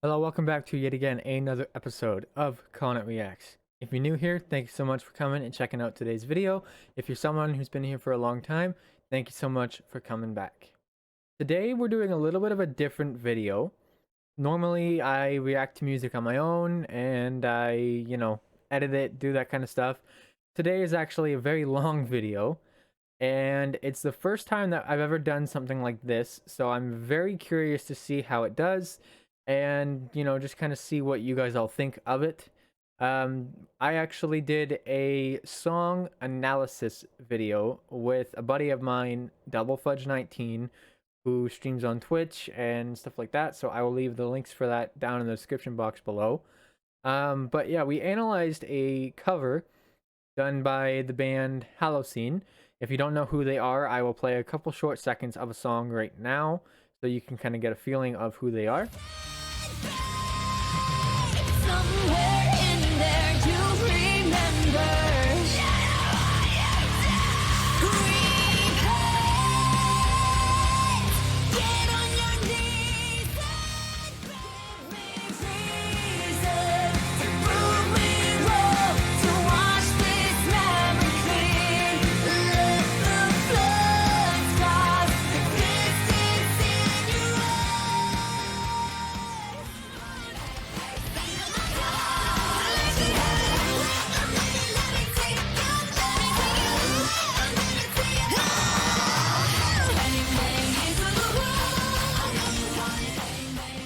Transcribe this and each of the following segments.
Hello, welcome back to yet again another episode of Conant Reacts. If you're new here, thank you so much for coming and checking out today's video. If you're someone who's been here for a long time, thank you so much for coming back. Today we're doing a little bit of a different video. Normally I react to music on my own and I, edit it, do that kind of stuff. Today is actually a very long video and it's the first time that I've ever done something like this, so I'm very curious to see how it does and just kind of see what you guys all think of it. I actually did a song analysis video with a buddy of mine, Doublefudge19, who streams on Twitch and stuff like that, so I will leave the links for that down in the description box below. But yeah, we analyzed a cover done by the band Halocene. If you don't know who they are, I will play a couple short seconds of a song right now so you can kind of get a feeling of who they are. Somewhere in there you remember. Get on your knees and give me reason to prove me wrong, to wash this memory clean. Let the blood stop the distance in your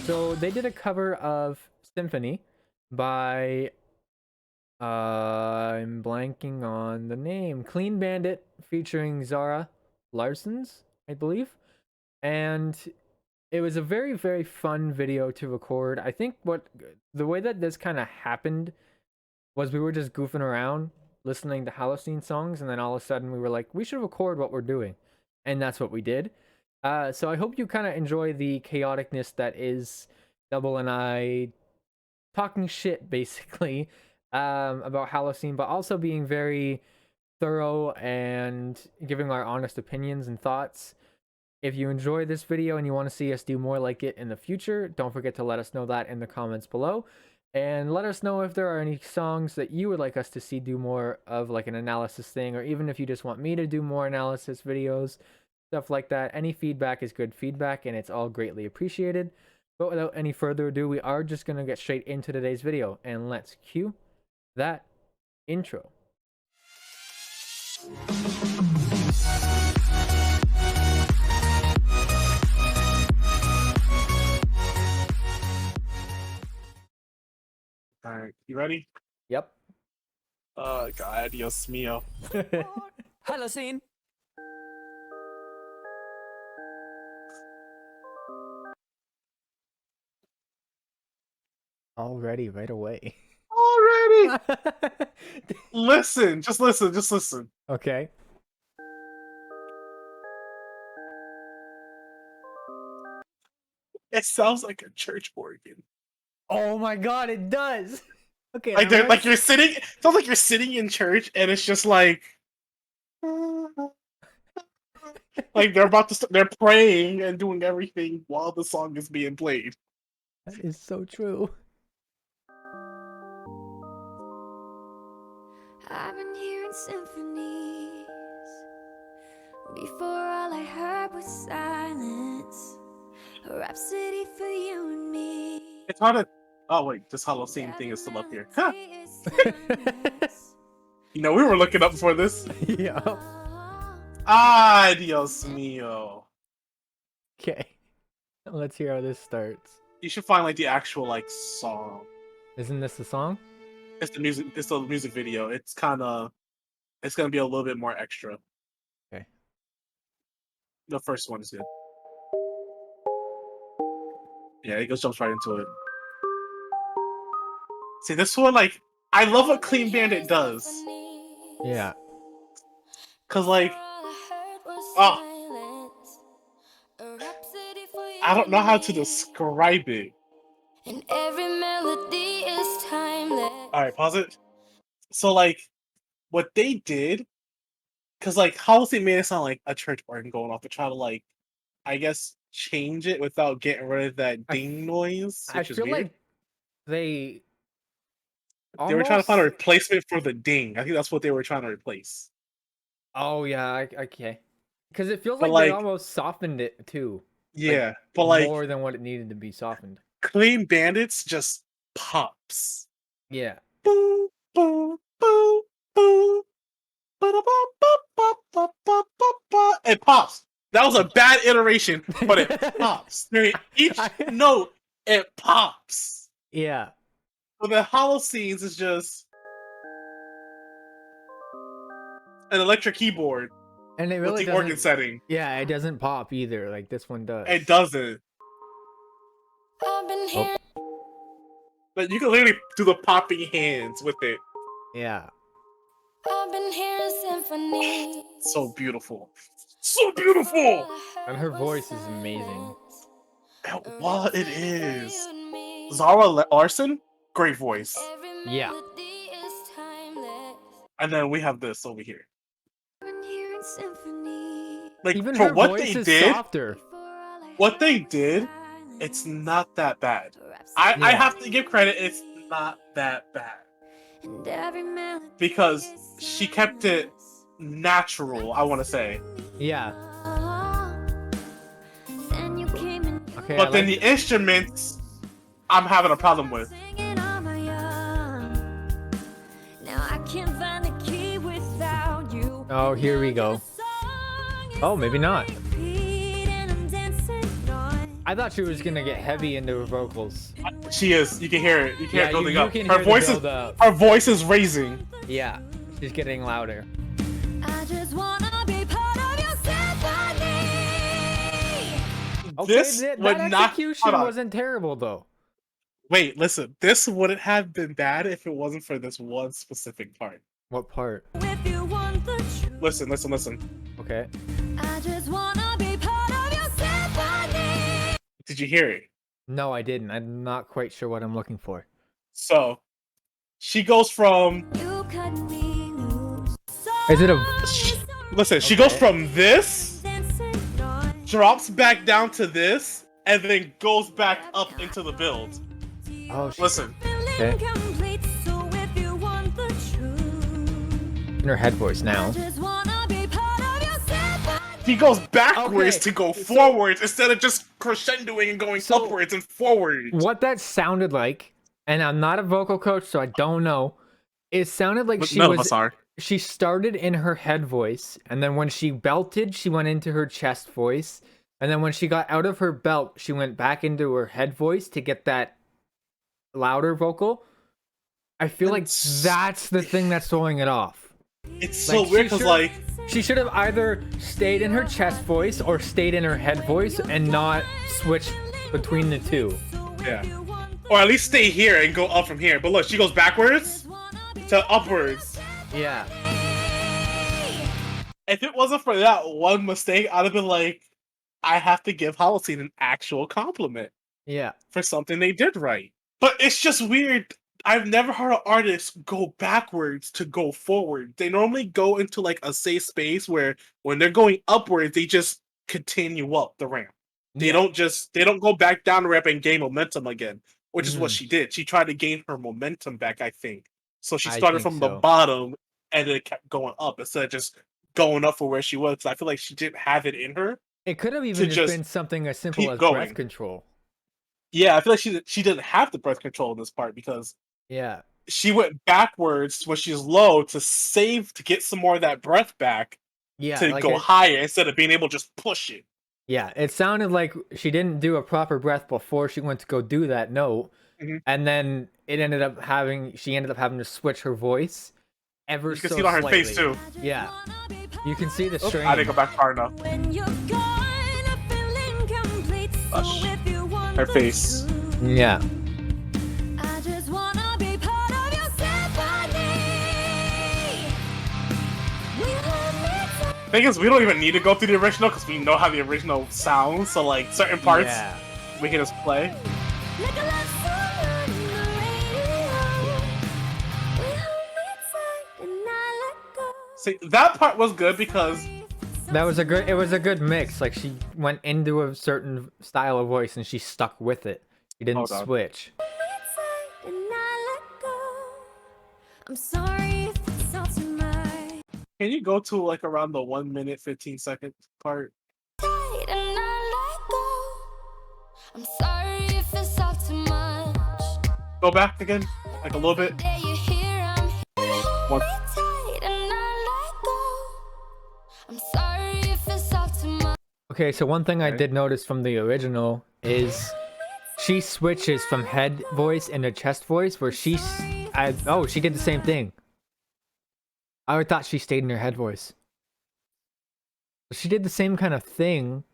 So they did a cover of Symphony by I'm blanking on the name. Clean Bandit featuring Zara Larsons, I believe. And it was a very, very fun video to record. I think the way that this kind of happened was we were just goofing around listening to Halocene songs, and then all of a sudden we were like, we should record what we're doing. And that's what we did. So I hope you kind of enjoy the chaoticness that is Double and I talking shit, basically, about Halocene, but also being very thorough and giving our honest opinions and thoughts. If you enjoy this video and you want to see us do more like it in the future, don't forget to let us know that in the comments below. And let us know if there are any songs that you would like us to see do more of, like an analysis thing, or even if you just want me to do more analysis videos, stuff like that. Any feedback is good feedback and it's all greatly appreciated. But without any further ado, we are just going to get straight into today's video, and let's cue that intro. Alright, you ready? Yep. God, Dios mío. Halocene. Already, right away. Already! Listen, just listen, just listen. Okay. It sounds like a church organ. Oh my god, it does! Okay, Like they're like you're sitting, it sounds like you're sitting in church and it's just like they're about to they're praying and doing everything while the song is being played. That is so true. I've been hearing symphonies. Before all I heard was silence. A rhapsody for you and me. It's hard to oh wait, this Halocene thing is still up here. Huh. You know, we were looking up before this. Yeah. Ah, Dios mío. Okay. Let's hear how this starts. You should find like the actual like song. Isn't this the song? It's the music. It's the music video. It's gonna be a little bit more extra. Okay. The first one is good. Yeah, it goes jumps right into it. See, this one, like, I love what Clean Bandit does. Yeah. Cause like, oh, I don't know how to describe it. And every melody is timeless. All right, pause it. So like, what they did, cause like Halsey made it sound like a church organ going off to try to like, I guess, change it without getting rid of that I ding noise, I which is feel weird. like they They were trying to find a almost. replacement for the ding. I think that's what they were trying to replace. Oh yeah, okay. Because it feels But like they like, almost softened it too, like yeah, but like more than what it needed to be softened. Clean Bandits just pops. Yeah. Boo, boo, boo, boo. Ba-da-ba-ba-ba-ba-ba-ba. It pops. That was a bad iteration, but it pops. Each note, it pops. Yeah. So the Holocenes is just an electric keyboard And it with really the organ doesn't. setting. Yeah, it doesn't pop either. Like this one does. It doesn't. I've been Oh. here. But you can literally do the popping hands with it. Yeah. I've been hearing symphonies. So beautiful. So beautiful! And her voice is amazing. What it is. Zara Larson, great voice. Yeah. And then we have this over here. Like, Even for her what voice they is did, softer. what they did, it's not that bad. I Yeah. have to give credit, it's not that bad. Because she kept it natural, I want to say. Yeah. Okay. But I then like- the instruments, I'm having a problem with. Oh, here we go. Oh, maybe not. I thought she was gonna get heavy into her vocals. She is. You can hear it. You can hear Yeah, it building you up. can Her hear the voice is. build-up. Her voice is raising. Yeah, she's getting louder. Okay, This that would not. execution Hold on. wasn't terrible though. Wait, listen. This wouldn't have been bad if it wasn't for this one specific part. What part? Listen, listen, listen. Okay. Did you hear it? No, I didn't. I'm not quite sure what I'm looking for. So, she goes from. Is it a? Listen, she goes Okay. from this, drops back down to this, and then goes back up into the build. Oh, she... Listen. Okay. In her head voice now. He goes backwards Okay, to go so- forwards instead of just crescendoing and going So- upwards and forwards. What that sounded like, and I'm not a vocal coach, so I don't know. It sounded like But she none of was. us are. She started in her head voice, and then when she belted, she went into her chest voice, and then when she got out of her belt, she went back into her head voice to get that louder vocal. I feel like that's the thing that's throwing it off. It's so Like, weird she because, should've- like, She should have either stayed in her chest voice or stayed in her head voice and not switched between the two. yeah. Or at least stay here and go up from here. But look, she goes backwards to upwards. Yeah. If it wasn't for that one mistake, I'd have been like, I have to give Halocene an actual compliment Yeah. for something they did right. But it's just weird. I've never heard an artist go backwards to go forward. They normally go into like a safe space where when they're going upwards, they just continue up the ramp. They Yeah. don't go back down the ramp and gain momentum again, which is what Mhm. she did. She tried to gain her momentum back, I think. So she I started think from the so. bottom and then kept going up instead of just going up for where she was. 'Cause I feel like she didn't have it in her. It could have even just just been something as simple keep as going. breath control. Yeah, I feel like she didn't have the breath control in this part because Yeah. she went backwards when she's low to get some more of that breath back Yeah. to like go it- higher instead of being able to just push it. Yeah, it sounded like she didn't do a proper breath before she went to go do that note, Mhm. and then she ended up having to switch her voice ever You can so see it on her slightly. face too. Yeah, you can see the Oops, strain. I didn't go back far enough. Hush. Her face. Yeah, Thing is, we don't even need to go through the original because we know how the original sounds. So like certain parts, yeah. we can just play. See, that part was good because That was a good. It was a good mix. Like she went into a certain style of voice and she stuck with it. She didn't Hold on. switch. And I let go. I'm sorry if it's all too much. Can you go to like around the 1 minute 15 second part? Tight and I let go. I'm sorry if it's all too much. Go back again, like a little bit. There you hear I'm One. tight and I let go. I'm sorry if it's all too much. Okay, so one thing I Okay. did notice from the original is she switches from head voice into chest voice, where she did the same thing. I thought she stayed in her head voice. She did the same kind of thing.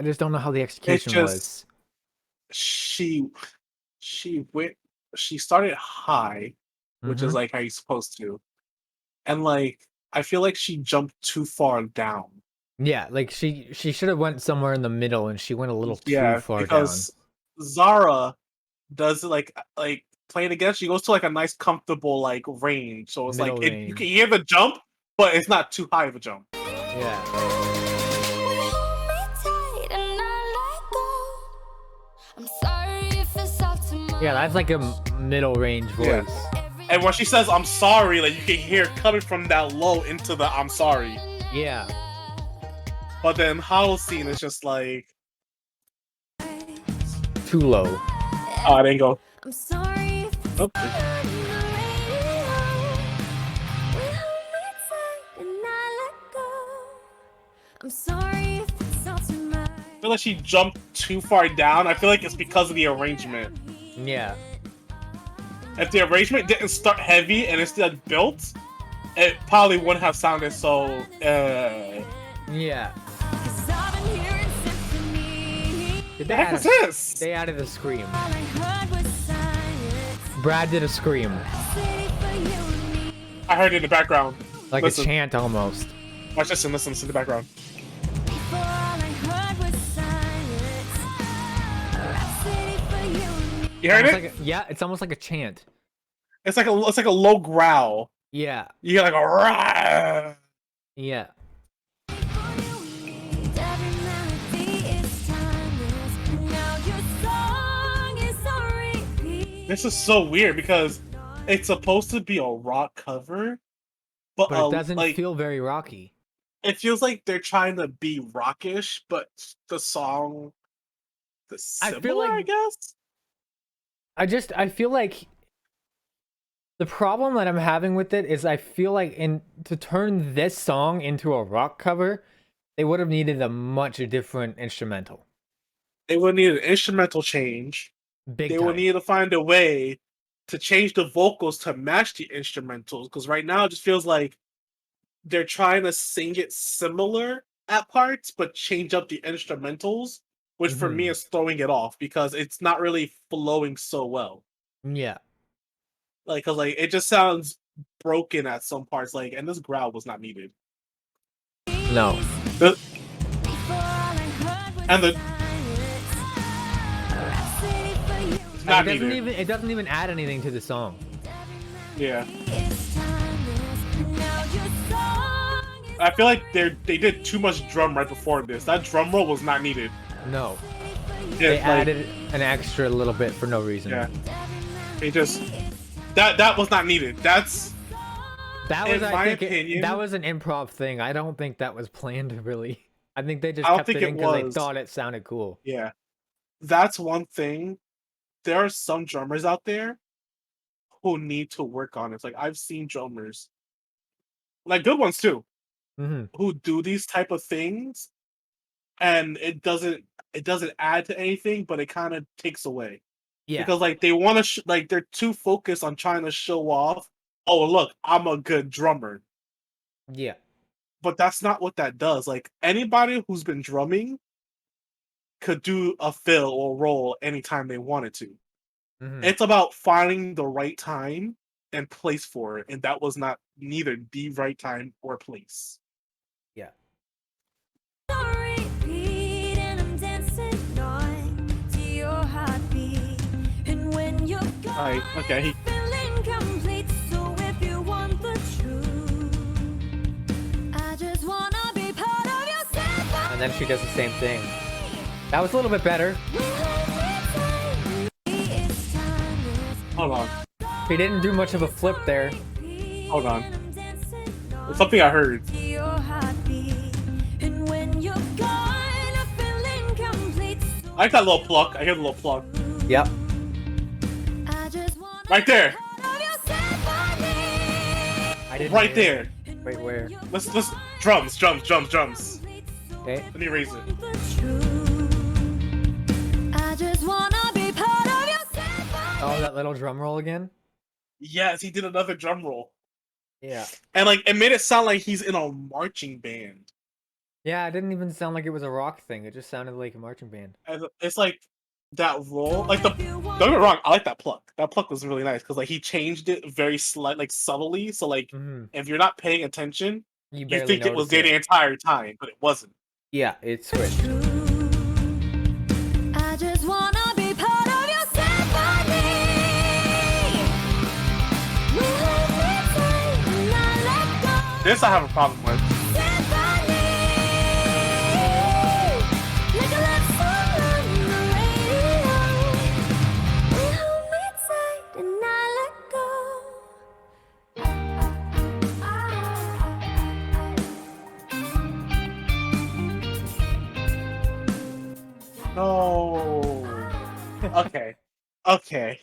I just don't know how the execution just- was. She started high, which is Mhm. like how you're supposed to, and like I feel like she jumped too far down. Yeah, like she should have went somewhere in the middle, and she went a little too far because Zara does like playing against. She goes to like a nice comfortable like range, so it's Middle like you range. can hear the jump, but it's not too high of a jump. down. Yeah. Hold me tight and I let go. I'm sorry if it's all too much. Yeah, that's like a middle range voice. Yeah. And when she says "I'm sorry," like you can hear it coming from that low into the "I'm sorry." Yeah. But then Halocene is just like, Too low. oh, I didn't go. I'm sorry if it's Oh, on the radio. Well, hold me tight and I let go. I'm sorry if it's all too much. I feel like she jumped too far down. I feel like it's because of the arrangement. Yeah. If the arrangement didn't start heavy and instead built, it probably wouldn't have sounded so. Yeah. 'Cause I've been hearing symphony. Did The heck is this? They added a scream. All I heard was silence. Brad did a scream. City for you and me. I heard it in the background. Like Listen. a chant almost. Watch this and listen to the background. Before all I heard was silence. City for you and me. You heard Almost it? yeah, it's almost like a chant. It's like a low growl. Yeah. You hear like a rah. Yeah. Every melody is timeless. Now your song is on repeat. This is so weird because it's supposed to be a rock cover, but But it doesn't like feel very rocky. it feels like they're trying to be rockish, but the song, I similar, feel like- I guess. I feel like the problem that I'm having with it is I feel like to turn this song into a rock cover, they would have needed a much different instrumental. They would need an instrumental change. Big They time. would need to find a way to change the vocals to match the instrumentals, because right now it just feels like they're trying to sing it similar at parts, but change up the instrumentals, which for me Mhm. is throwing it off because it's not really flowing so well. Yeah. Like, cause like it just sounds broken at some parts. Like, and this growl was not needed. No. The- Before all I heard was And the- silence. City for you It's not it doesn't needed. even add anything to the song. Yeah, is timeless. Now your song is I feel like they did too much drum right before this. That drum roll was not needed. No. Yeah, They like, added an extra little bit for no reason. Yeah, they just that was not needed. That's That In was, my I think, opinion- that was an improv thing. I don't think that was planned really. I think they just I don't kept think it in it because they was. thought it sounded cool. yeah, that's one thing. There are some drummers out there who need to work on it. It's like I've seen drummers, like good ones too, Hmm. who do these type of things, and it doesn't add to anything, but it kind of takes away. Yeah. Because like they want to like they're too focused on trying to show off, oh look, I'm a good drummer, Yeah. but that's not what that does. Like anybody who's been drumming could do a fill or roll anytime they wanted to. Mhm. It's about finding the right time and place for it, and that was not neither the right time or place. Yeah. on repeat, and I'm dancing on to your heartbeat. And when you're gone, Alright, okay. I feel incomplete. So if you want the truth, I just wanna be part of and then she does the same thing. That was a little bit better. Hold on. He didn't do much of a flip there. Hold on. It's something I heard. I like that little pluck. I hear the little pluck. Yep. Right there. I didn't Right hear there. it. Wait, where? Let's drums. Okay. Let me raise it. Oh, that little drum roll again? Yes, he did another drum roll. Yeah. And like it made it sound like he's in a marching band. Yeah, it didn't even sound like it was a rock thing. It just sounded like a marching band. And it's like that roll, like don't get me wrong, I like that pluck. That pluck was really nice because like he changed it very like subtly. So like if you're not paying attention, You you barely think it was noticed there the entire time, but it wasn't. Yeah, it switched. I just wanna be part of your symphony. You hold me tight and I let go. This I have a problem with. Symphony. Like a love song on the radio. You hold me tight and I let go. No. Okay. Okay.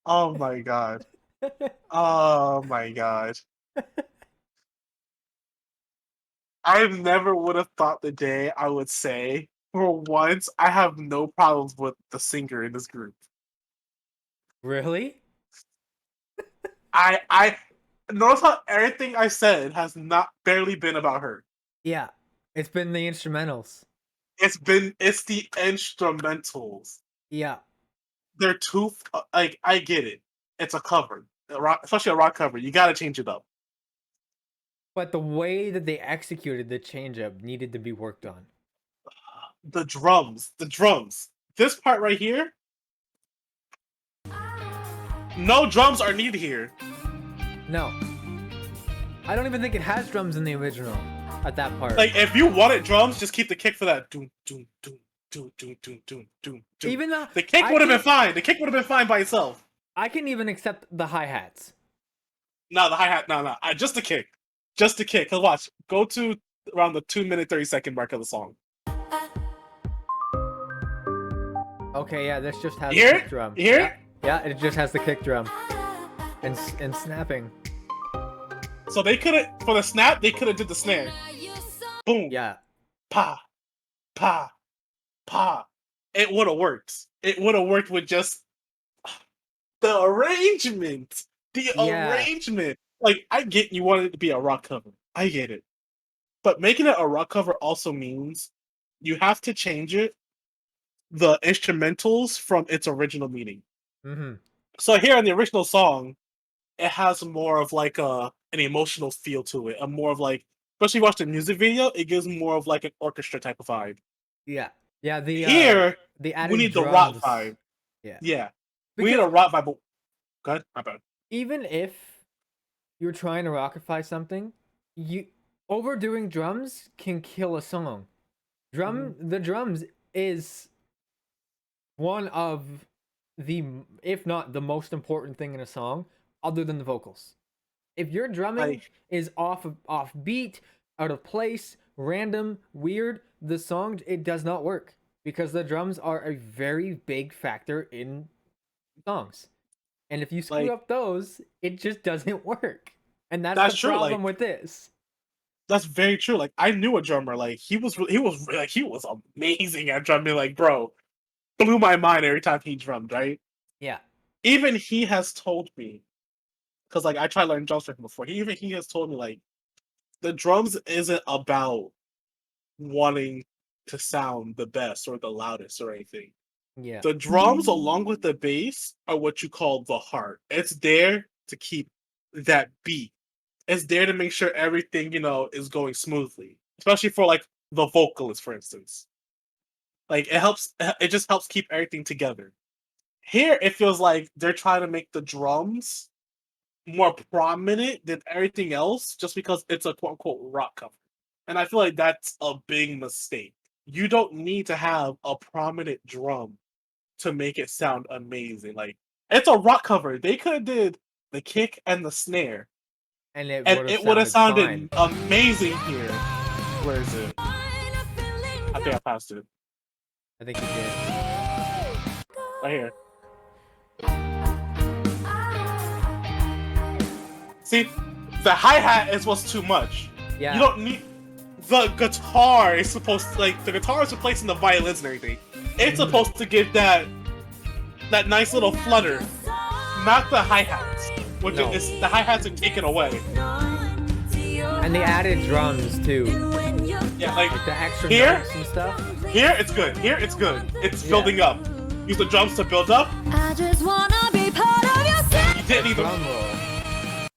Oh my god. Oh my god. I never would have thought the day I would say, for once, I have no problems with the singer in this group. Really? I notice how everything I said has not barely been about her. Yeah. It's been the instrumentals. It's the instrumentals. Yeah. They're too like I get it. It's a cover, especially a rock cover. You got to change it up. But the way that they executed the changeup needed to be worked on. The drums. This part right here. No drums are needed here. No. I don't even think it has drums in the original at that part. Like if you wanted drums, just keep the kick for that. Doom, doom, doom, doom, doom, doom, doom, doom. Even though The kick would have been fine. The kick would have been fine by itself. I can even accept the hi-hats. No, the hi-hat, no. Just the kick. Just the kick. Cause watch. Go to around the 2-minute 30-second mark of the song. Okay, yeah, this just has You the hear kick it? drum. You hear it? Yeah, it just has the kick drum. And snapping. So they could have, for the snap, they could have did the snare. Boom. Yeah. Pa. Pa. Pa. It would have worked. It would have worked with just the arrangement. Yeah. Arrangement. Like, I get you wanted it to be a rock cover. I get it. But making it a rock cover also means you have to change the instrumentals from its original meaning. Mm-hmm. So here in the original song, it has more of like an emotional feel to it. A more of like, especially if you watch the music video, it gives more of like an orchestra type of vibe. Yeah. Yeah, the Here, the added we need the drums. rock vibe. Yeah. Yeah. We need a rock vibe. But... Go ahead. My bad. Even if you're trying to rockify something, overdoing drums can kill a song. The drums is one of the, if not the most important thing in a song, other than the vocals. If your drumming is off beat, out of place, random, weird, the song, it does not work because the drums are a very big factor in songs. And if you screw up those, it just doesn't work. And that's the true, problem with this. That's very true. Like I knew a drummer. Like he was amazing at drumming. Like bro, blew my mind every time he drummed. Right. Yeah. Even he has told me, because like I tried learning drums from him before. He has told me like the drums isn't about wanting to sound the best or the loudest or anything. Yeah. The drums along with the bass are what you call the heart. It's there to keep that beat. It's there to make sure everything, is going smoothly. Especially for like the vocalist, for instance. Like it just helps keep everything together. Here it feels like they're trying to make the drums more prominent than everything else just because it's a quote unquote rock cover. And I feel like that's a big mistake. you don't need to have a prominent drum to make it sound amazing. Like, it's a rock cover. They could have did the kick and the snare, And it and would have it would have sounded sounded fine. amazing here. Where is it? I think I passed it. I think you did. Right here. See, the hi-hat is what's too much. Yeah. You don't need the guitar is supposed to, like, the guitar is replacing the violins and everything. It's supposed to give that nice little flutter, not the hi-hats. Which No. is the hi-hats are taken away. And the added drums too. Yeah, like The extra Here? notes and stuff. here it's good. Here it's good. It's building up. Use the drums to build up. I just wanna be part of your You didn't need Drum the roll.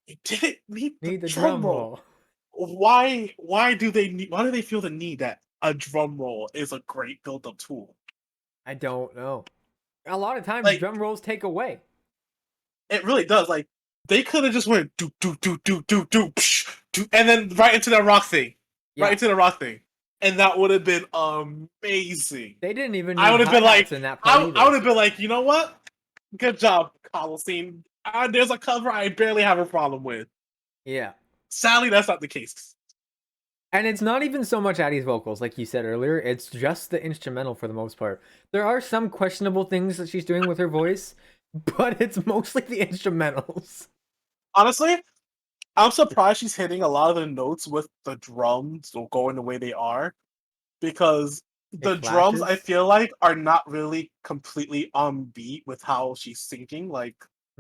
you didn't need Need the the drum roll. Why do they feel the need that a drum roll is a great build-up tool? I don't know. A lot of times Like- drum rolls take away. It really does. Like, they could have just went do do do do do do psh, do, and then right into that rock thing, Yeah. right into the rock thing, and that would have been amazing. They didn't even I need would have been like, hi-hats in that part I would either. have been like, you know what? Good job, Halocene. There's a cover I barely have a problem with. Yeah. Sadly, that's not the case. And it's not even so much Addie's vocals, like you said earlier. It's just the instrumental for the most part. There are some questionable things that she's doing with her voice, but it's mostly the instrumentals. Honestly, I'm surprised she's hitting a lot of the notes with the drums going the way they are, because the drums, I flashes? feel like, are not really completely on beat with how she's singing. Like,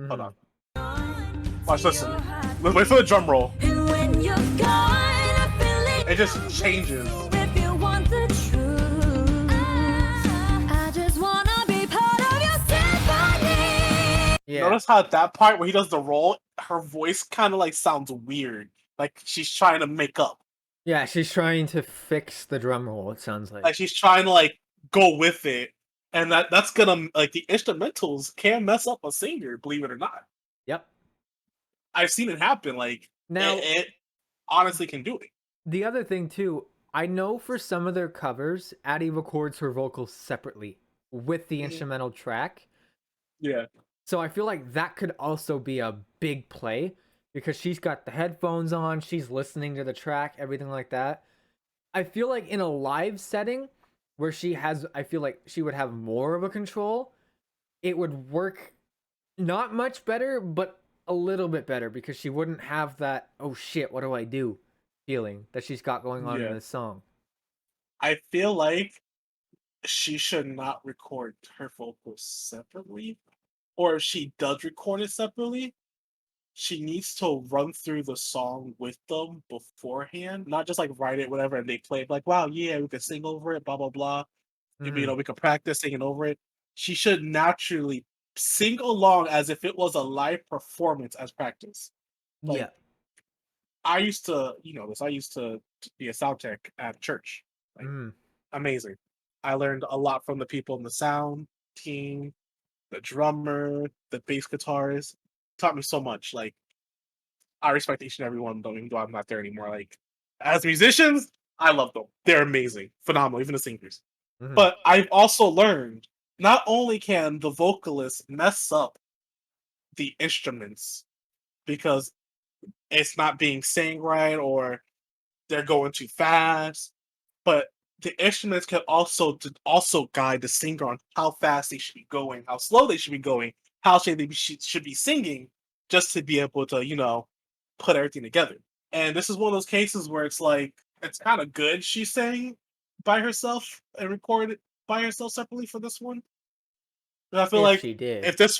hold Mhm. on. Watch, listen. Let's wait for the drum roll. And when you're gone, I feel it It just changes. if you want the truth. I just wanna be part of your symphony. Yeah. Notice how at that part where he does the roll, her voice kind of like sounds weird, like she's trying to make up, Yeah, she's trying to fix the drum roll, it sounds like. like she's trying to like go with it, and that's gonna, like, the instrumentals can mess up a singer, believe it or not. Yep. I've seen it happen. Like, Now, it honestly can do it. the other thing too, I know for some of their covers, Addie records her vocals separately with the Mhm. instrumental track. Yeah, So I feel like that could also be a big play because she's got the headphones on, she's listening to the track, everything like that. I feel like in a live setting where I feel like she would have more of a control, it would work not much better, but a little bit better because she wouldn't have that, oh shit, what do I do feeling that she's got going on Yeah. in this song. I feel like she should not record her vocals separately, or if she does record it separately, she needs to run through the song with them beforehand, not just like write it, whatever, and they play it like, wow, yeah, we could sing over it, blah blah blah. You know, we could practice singing over it. She should naturally sing along as if it was a live performance as practice. Like, Yeah. I used to, I used to be a sound tech at church. Like, Mm. amazing. I learned a lot from the people in the sound team, the drummer, the bass guitarist. Taught me so much. Like, I respect each and every one of them, even though I'm not there anymore. Like, as musicians, I love them. They're amazing, phenomenal, even the singers. Mhm. But I've also learned not only can the vocalist mess up the instruments because it's not being sang right or they're going too fast, but the instruments can also guide the singer on how fast they should be going, how slow they should be going, how should be singing, just to be able to put everything together. And this is one of those cases where it's like it's kind of good she sang by herself and recorded by herself separately for this one. But I feel If like she did. if this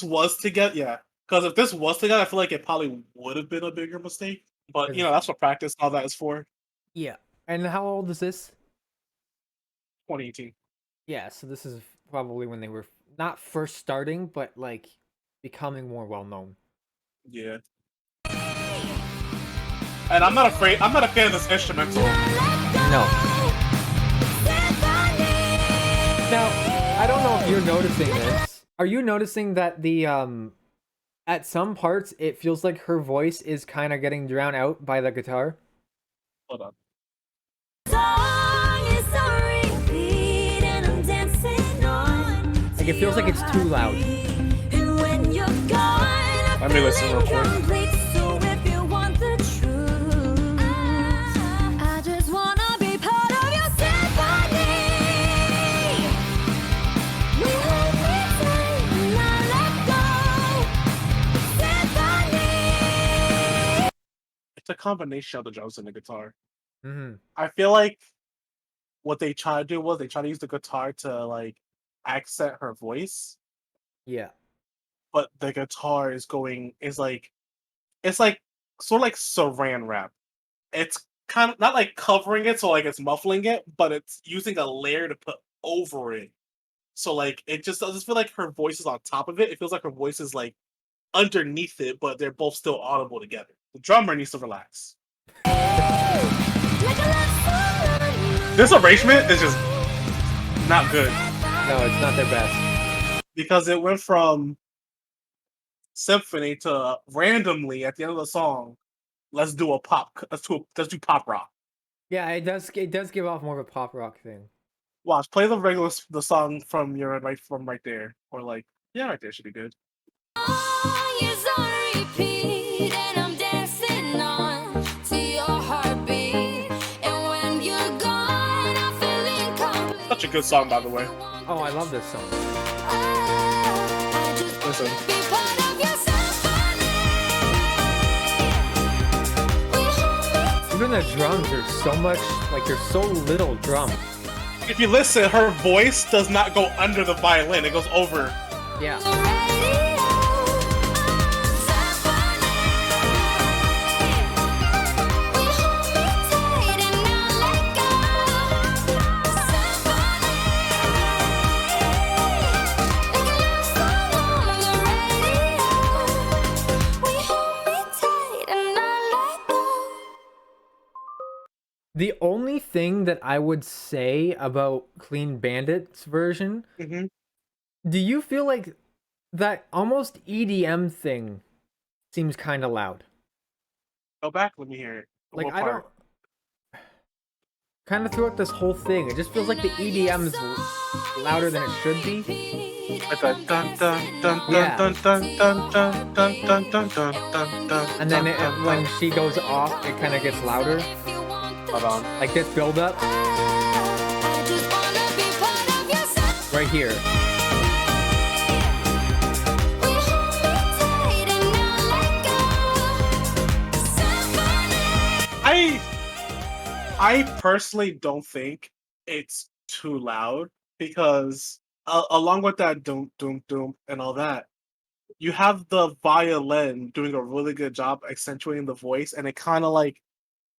was together, yeah, because if this was together, I feel like it probably would have been a bigger mistake. But that's what practice all that is for. Yeah. And how old is this? 2018. Yeah, so this is probably when they were not first starting, but like becoming more well known. Yeah. And I'm not afraid. I'm not a fan of this instrumental. No. Now, I don't know if you're noticing this. Are you noticing that the at some parts it feels like her voice is kind of getting drowned out by the guitar? Hold on. Song is so Like it feels like it's too loud. And when you're gone, Let me listen real quick. complete. So if you want the truth, I just wanna be part of your symphony. We hold me tight and I let go. Symphony. It's a combination of the drums and the guitar. Mm-hmm. I feel like what they try to do was they try to use the guitar to like accent her voice, Yeah. but the guitar is like it's like sort of like saran wrap. It's kind of not like covering it, so like it's muffling it, but it's using a layer to put over it. So like it just doesn't feel like her voice is on top of it. It feels like her voice is like underneath it, but they're both still audible together. The drummer needs to relax. Like a love song. This arrangement is just not good No, it's not their best. because it went from symphony to randomly at the end of the song, let's do pop rock. Yeah, it does give off more of a pop rock thing. Watch, play the song from right there, or like right there should be good. Years on repeat, and I'm dancing on to your heartbeat. And when you're gone, I feel incomplete. Such a good song, by the way. Oh, I love this song. I just Listen. wanna be part of your symphony. Even the drums are so much like there's so little drum. If you listen, her voice does not go under the violin; it goes over. Yeah. The only thing that I would say about Clean Bandit's version, Mm-hmm. do you feel like that almost EDM thing seems kind of loud? Go back, let me hear it. Like What I part? don't. Kind of throughout this whole thing, it just feels like the EDM is louder than it should be. Like a dun dun dun Yeah. dun dun dun dun dun dun dun dun dun dun. And then when she goes off, it kind of gets louder. Hold on. Like this build up right here. I personally don't think it's too loud because along with that doom doom doom and all that, you have the violin doing a really good job accentuating the voice, and it kind of like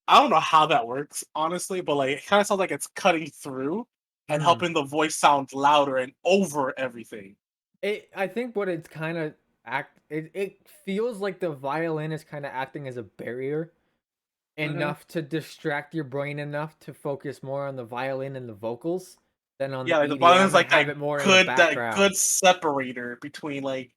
I don't know how that works honestly, but like it kind of sounds like it's cutting through and Mhm. helping the voice sound louder and over everything. I think what it's kind of it feels like the violin is kind of acting as a barrier enough to distract your brain enough to focus more on the violin and the vocals than on Yeah, like the EDM violin's and like have that it more in the good background. separator between like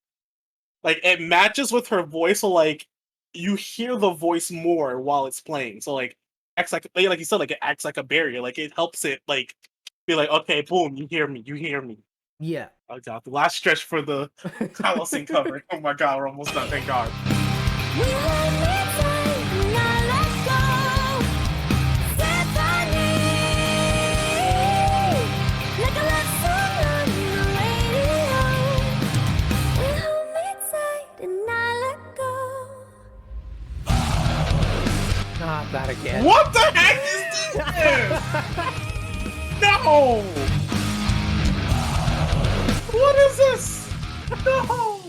it matches with her voice, so like you hear the voice more while it's playing. So like acts like you said, like it acts like a barrier. Like it helps it like be like, okay, boom, you hear me, you hear me. Yeah. Oh god, the last stretch for the Halocene cover. Oh my god, we're almost done, thank god. Not that again. What the heck is this? No! What is this? No!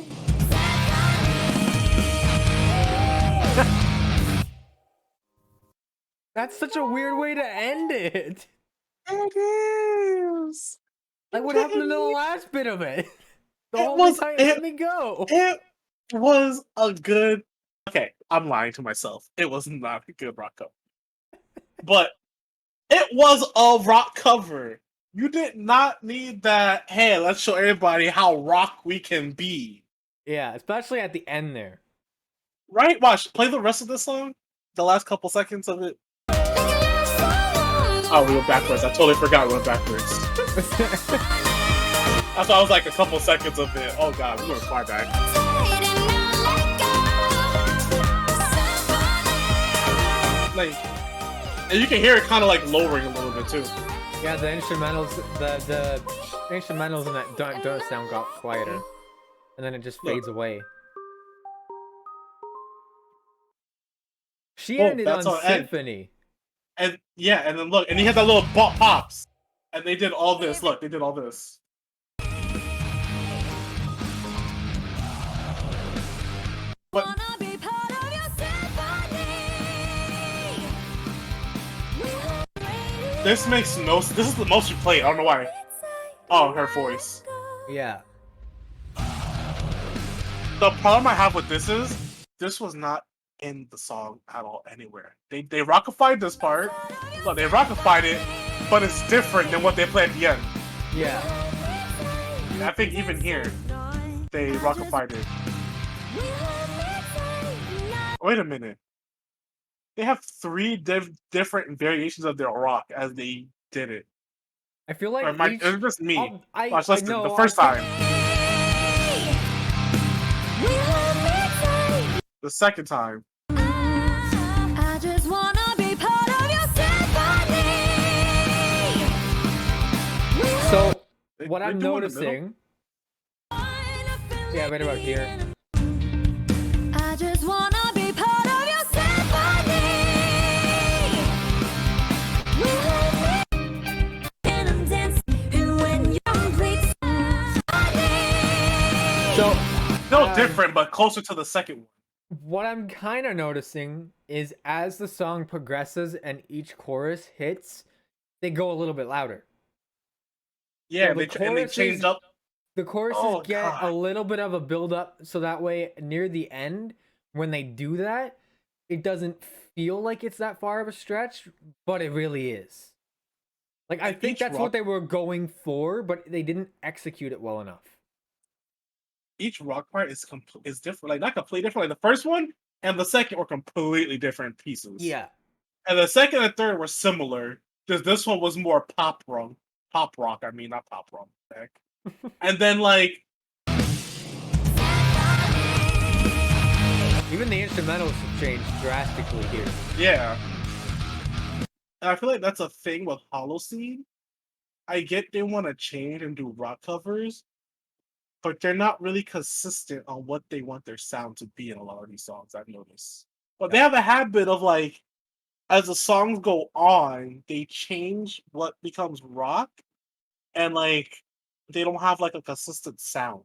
That's such a weird way to end it. It is. Like what happened to the last bit of it? The It whole was- time it- let me go. It was a good. Okay, I'm lying to myself. It was not a good rock cover, but it was a rock cover. You did not need that. Hey, let's show everybody how rock we can be. Yeah, especially at the end there. Right? Watch. Play the rest of this song. The last couple seconds of it. Oh, we went backwards. I totally forgot we went backwards. That's why I was like a couple seconds of it. Oh god, we went far back. Like, and you can hear it kind of like lowering a little bit too. Yeah, the instrumentals, the instrumentals in that don't sound got quieter, and then it just fades away. She ended on Symphony. And yeah, and then look, and he had that little pops, and they did all this. Look, they did all this. But this makes no. This is the most you played. I don't know why. Oh, her voice. Yeah. The problem I have with this is this was not in the song at all anywhere. They rockified this part, but they rockified it, but it's different than what they play at the end. Yeah. And I think even here, they rockified it. Wait a minute. They have 3 different variations of their rock as they did it. I feel like it was just me. Watch, I listen, know, the first time. The second time. I just wanna be part of your symphony. So what They I'm do in the middle? noticing, yeah, right about here. I just wanna be part of your symphony. And I'm dancing, and when you complete So No different, but closer to the second one. what I'm kind of noticing is as the song progresses and each chorus hits, they go a little bit louder. Yeah, So the and they choruses- changed up. The choruses Oh, get God. a little bit of a build up, so that way near the end, when they do that, it doesn't feel like it's that far of a stretch, but it really is. Like I And think each that's rock- what they were going for, but they didn't execute it well enough. Each rock part is different. Like not completely different. Like the first one and the second were completely different pieces. Yeah. And the second and third were similar. Just this one was more pop rock. I mean, not pop rock. Heck. And then like Even the instrumentals have changed drastically here. yeah. And I feel like that's a thing with Halocene. I get they want to change and do rock covers, but they're not really consistent on what they want their sound to be in a lot of these songs, I've noticed. But they have a habit of like, as the songs go on, they change what becomes rock, and like they don't have like a consistent sound.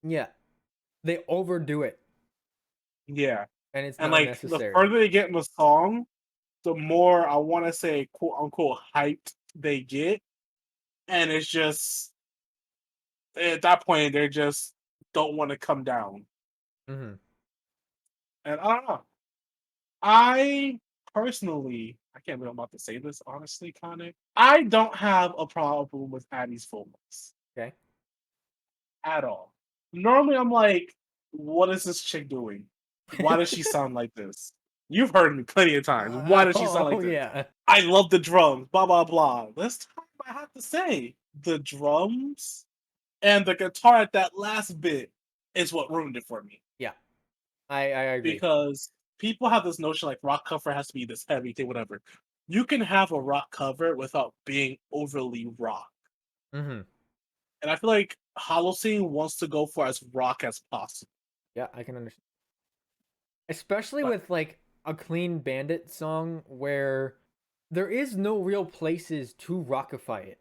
Yeah. They overdo it, Yeah. and it's And not like necessary. the further they get in the song, the more I want to say quote unquote hyped they get. And it's just at that point they just don't want to come down. Hmm. And I don't know. I personally, I can't believe I'm about to say this honestly, Conant. I don't have a problem with Addie's fullness Okay. at all. Normally I'm like, what is this chick doing? Why does she sound like this? You've heard me plenty of times. Why does she sound like this? Yeah. I love the drums, blah blah blah. This time I have to say, the drums and the guitar at that last bit is what ruined it for me. I agree. Because people have this notion like rock cover has to be this heavy thing, whatever. You can have a rock cover without being overly rock. Hmm. And I feel like Halocene wants to go for as rock as possible. Yeah, I can understand. Especially But- with like a Clean Bandit song where there is no real places to rockify it.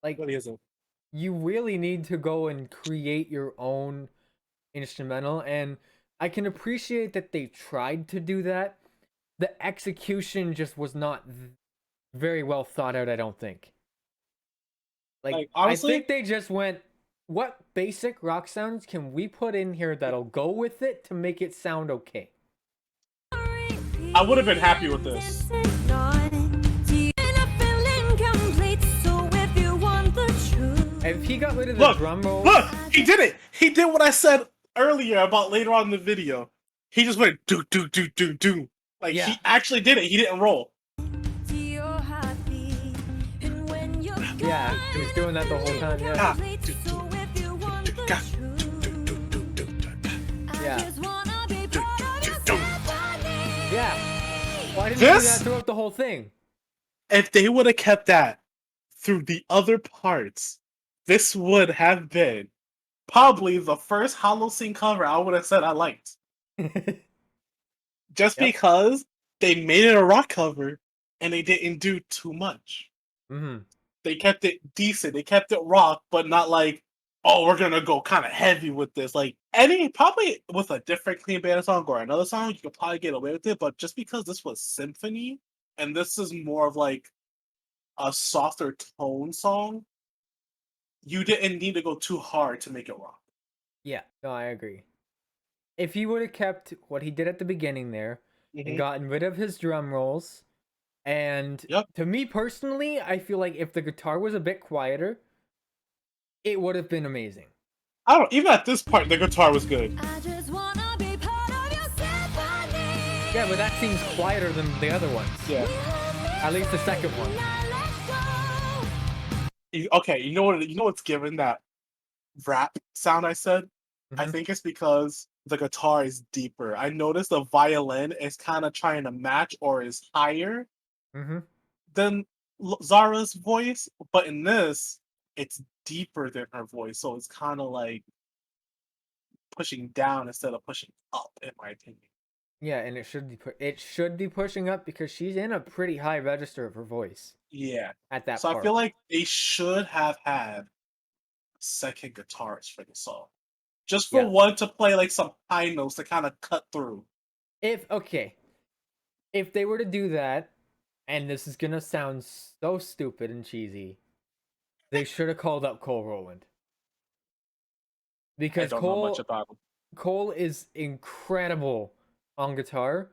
Like But he isn't. you really need to go and create your own instrumental, and I can appreciate that they tried to do that. The execution just was not very well thought out, I don't think. Like honestly, I think they just went, what basic rock sounds can we put in here that'll go with it to make it sound okay? I would have been happy with this. If he got rid of the Look, drum roll, look, he did it. He did what I said earlier about later on in the video. He just went do do do do do. Like Yeah. he actually did it. He didn't roll. yeah, he was doing that the whole time. Yeah. Ah, do, the truth. I Yeah. just wanna be part of your symphony. Yeah. Why didn't you do This- that throughout the whole thing? If they would have kept that through the other parts, this would have been probably the first Halocene cover I would have said I liked. Just Yep. because they made it a rock cover and they didn't do too much. Mm-hmm. They kept it decent. They kept it rock, but not like, oh, we're gonna go kind of heavy with this. Like probably with a different Clean Bandit song or another song, you could probably get away with it. But just because this was symphony and this is more of like a softer tone song, you didn't need to go too hard to make it rock. Yeah. No, I agree. If he would have kept what he did at the beginning there and Mhm. gotten rid of his drum rolls, and Yep. to me personally, I feel like if the guitar was a bit quieter, it would have been amazing. I don't. Even at this part, the guitar was good. I just wanna be part of your symphony. Yeah, but that seems quieter than the other ones. Yeah. At least the second one. Okay. You know what? You know what's given that rap sound I said? I Mhm. think it's because the guitar is deeper. I noticed the violin is kind of trying to match or is higher Mm-hmm. than Zara's voice, but in this, it's deeper than her voice, so it's kind of like pushing down instead of pushing up, in my opinion. Yeah, and it should be pushing up because she's in a pretty high register of her voice Yeah. at that So part. I feel like they should have had a second guitarist for the song, just for Yeah. one to play like some high notes to kind of cut through. If they were to do that, and this is gonna sound so stupid and cheesy, they should have called up Cole Rowland. I Because don't know much about him. Cole is incredible on guitar.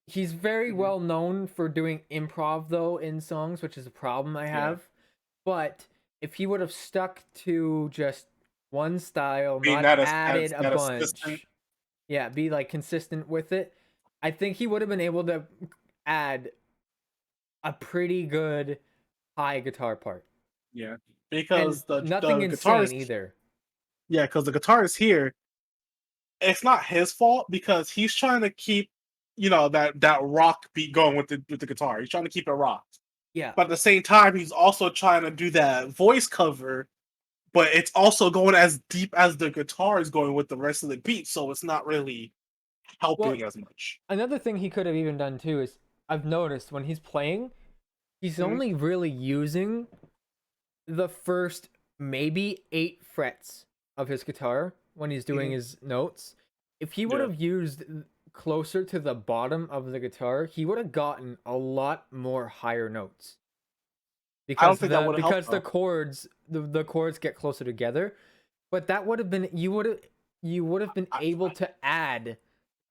He's very Mhm. well known for doing improv though in songs, which is a problem I Yeah. have. But if he would have stuck to just one style, Being not that added a that bunch, assistant. yeah, be like consistent with it, I think he would have been able to add a pretty good high guitar part. Yeah, And because nothing the insane guitarist. either. Yeah, because the guitarist here, it's not his fault because he's trying to keep, that rock beat going with the guitar. He's trying to keep it rock, Yeah. but at the same time, he's also trying to do that voice cover, but it's also going as deep as the guitar is going with the rest of the beat, so it's not really helping as much. Another thing he could have even done too is I've noticed when he's playing, he's Mhm. only really using the first maybe 8 frets of his guitar when he's doing Mhm. his notes. If he would Yeah. have used closer to the bottom of the guitar, he would have gotten a lot more higher notes. I don't Because think that the would have helped because the though. chords the chords get closer together. But that would have been you would have been able to add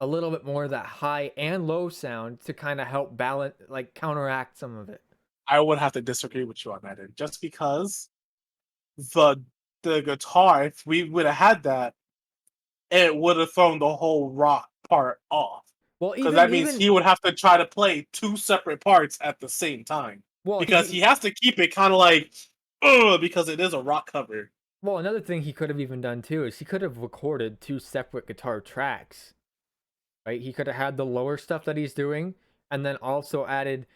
a little bit more of that high and low sound to kind of help balance, like counteract some of it. I would have to disagree with you on that end, just because the the guitar, if we would have had that, it would have thrown the whole rock part off. Well, Because that means he would have to try to play two separate parts at the same time. well Because he has to keep it kind of like, because it is a rock cover. well, another thing he could have even done too is he could have recorded 2 separate guitar tracks. Right? He could have had the lower stuff that he's doing and then also added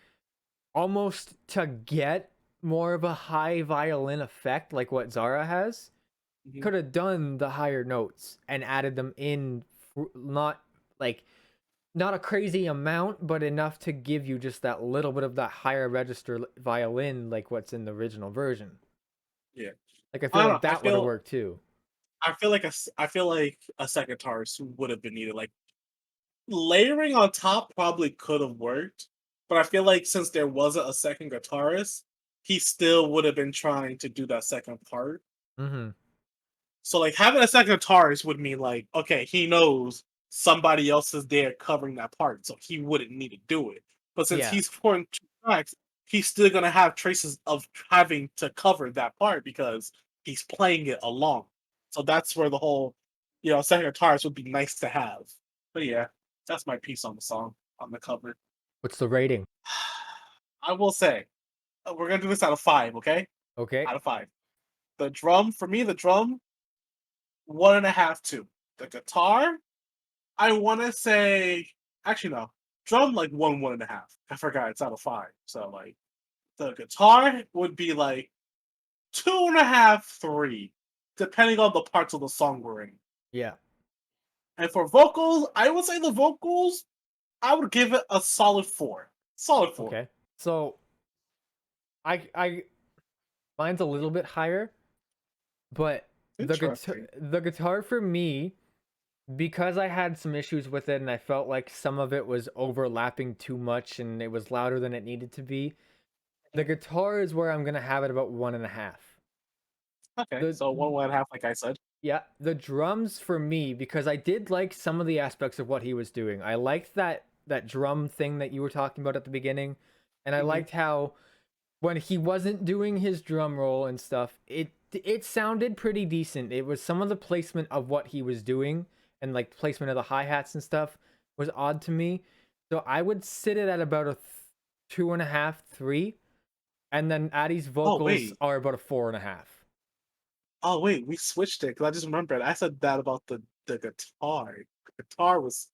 almost to get more of a high violin effect like what Zara has. Mhm. Could have done the higher notes and added them in, not like not a crazy amount, but enough to give you just that little bit of that higher register violin like what's in the original version. Yeah. Like I I feel don't like know. that would have worked too. I feel like a second guitarist would have been needed. Like layering on top probably could have worked, but I feel like since there wasn't a second guitarist, he still would have been trying to do that second part. Mm-hmm. So like having a second guitarist would mean like, okay, he knows somebody else is there covering that part, so he wouldn't need to do it. But since Yeah. he's pouring 2 tracks, he's still gonna have traces of having to cover that part because he's playing it along. So that's where the whole, second guitarist would be nice to have. But yeah, that's my piece on the song, on the cover. What's the rating? I will say, we're gonna do this out of 5, okay? Okay. Out of 5. The drum, for me, the drum 1.5, 2. The guitar, I want to say, actually no, drum like 1.5. I forgot it's out of 5. So like the guitar would be like 2.5, 3, depending on the parts of the song we're in. Yeah. And for vocals, I would say the vocals, I would give it a solid 4. Solid 4. Okay. So I mine's a little bit higher, but Interesting. the guitar for me, because I had some issues with it and I felt like some of it was overlapping too much and it was louder than it needed to be. The guitar is where I'm gonna have it about 1.5. Okay, The so 1.5, like I said. Yeah, the drums for me, because I did like some of the aspects of what he was doing. I liked that drum thing that you were talking about at the beginning, and I Mhm. liked how when he wasn't doing his drum roll and stuff, it sounded pretty decent. It was some of the placement of what he was doing and like placement of the hi-hats and stuff was odd to me. So I would sit it at about a 2.5, 3, and then Addie's Oh vocals wait, are about a 4.5. oh wait, we switched it because I just remembered. I said that about the guitar. The guitar was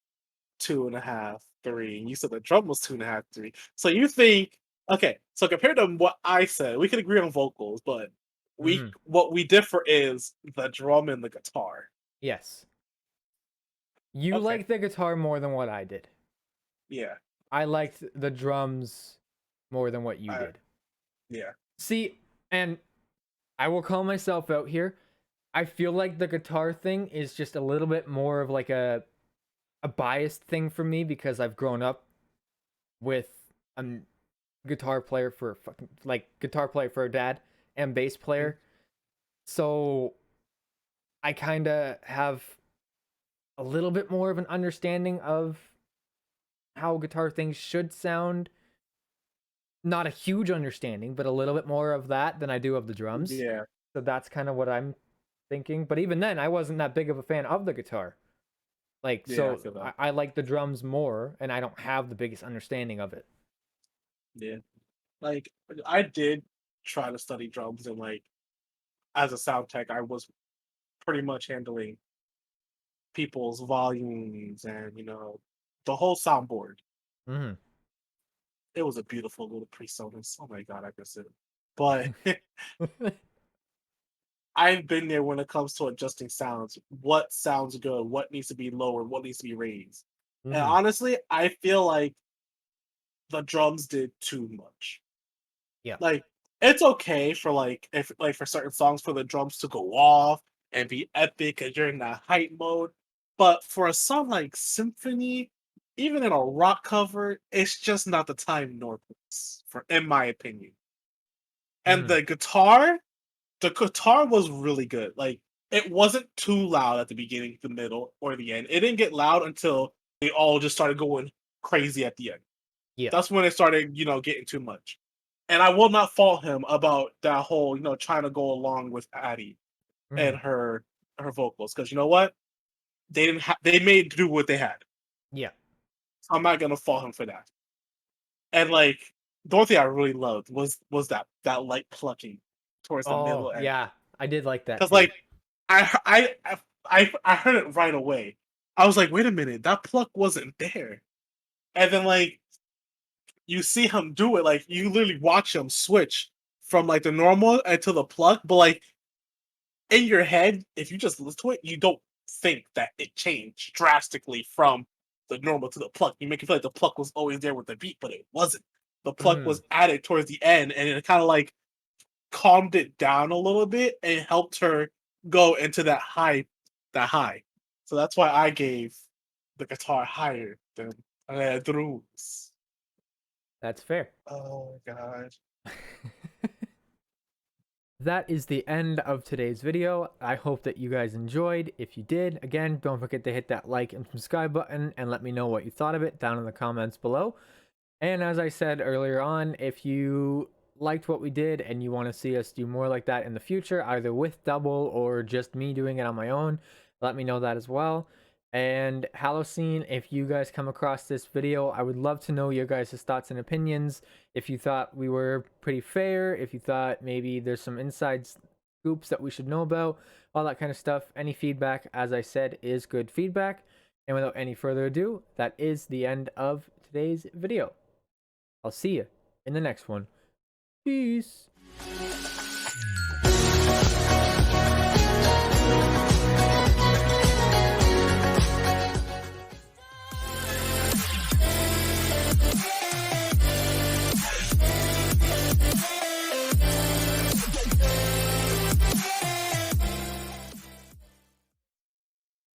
2.5, 3. And you said the drum was 2.5, 3. So you think okay? So compared to what I said, we could agree on vocals, but Mm-hmm. what we differ is the drum and the guitar. Yes. You Okay, like the guitar more than what I did. yeah, I liked the drums more than what you I, did. yeah. See, and I will call myself out here. I feel like the guitar thing is just a little bit more of like a biased thing for me because I've grown up with a guitar player for fucking like guitar player for a dad and bass Mhm. player. So I kind of have a little bit more of an understanding of how guitar things should sound. Not a huge understanding, but a little bit more of that than I do of the drums. Yeah, So that's kind of what I'm thinking. But even then, I wasn't that big of a fan of the guitar. Like, yeah, I so feel that. I like the drums more, and I don't have the biggest understanding of it. Yeah, like I did try to study drums and like as a sound tech, I was pretty much handling people's volumes and the whole soundboard. Mm. It was a beautiful little PreSonus. Oh my god, I miss it. But I've been there when it comes to adjusting sounds. What sounds good? What needs to be lower? What needs to be raised? And Mm-hmm. honestly, I feel like the drums did too much. Yeah. Like it's okay for like if like for certain songs for the drums to go off and be epic and you're in that hype mode. But for a song like Symphony, even in a rock cover, it's just not the time nor place for in my opinion. And Mm-hmm. the guitar was really good. Like it wasn't too loud at the beginning, the middle, or the end. It didn't get loud until they all just started going crazy at the end. Yeah. That's when it started, getting too much. And I will not fault him about that whole, trying to go along with Addie Mm-hmm. and her vocals. Because you know what? They made do what they had. Yeah. So I'm not gonna fault him for that. And like Dorothy I really loved was that light plucking towards the Oh, middle end. yeah. I did like that Because too. like I heard it right away. I was like, wait a minute, that pluck wasn't there. And then like you see him do it, like you literally watch him switch from like the normal into the pluck, but like in your head, if you just listen to it, you don't think that it changed drastically from the normal to the pluck. You make it feel like the pluck was always there with the beat, but it wasn't. The pluck Mm-hmm. was added towards the end, and it kind of like calmed it down a little bit and helped her go into that high. So that's why I gave the guitar higher than drums. That's fair. Oh god. That is the end of today's video. I hope that you guys enjoyed. If you did, again, don't forget to hit that like and subscribe button and let me know what you thought of it down in the comments below. And as I said earlier on, if you liked what we did and you want to see us do more like that in the future, either with Double or just me doing it on my own, let me know that as well. And Halocene, if you guys come across this video, I would love to know your guys' thoughts and opinions. If you thought we were pretty fair, if you thought maybe there's some inside scoops that we should know about, all that kind of stuff. Any feedback, as I said, is good feedback. And without any further ado, that is the end of today's video. I'll see you in the next one. Peace.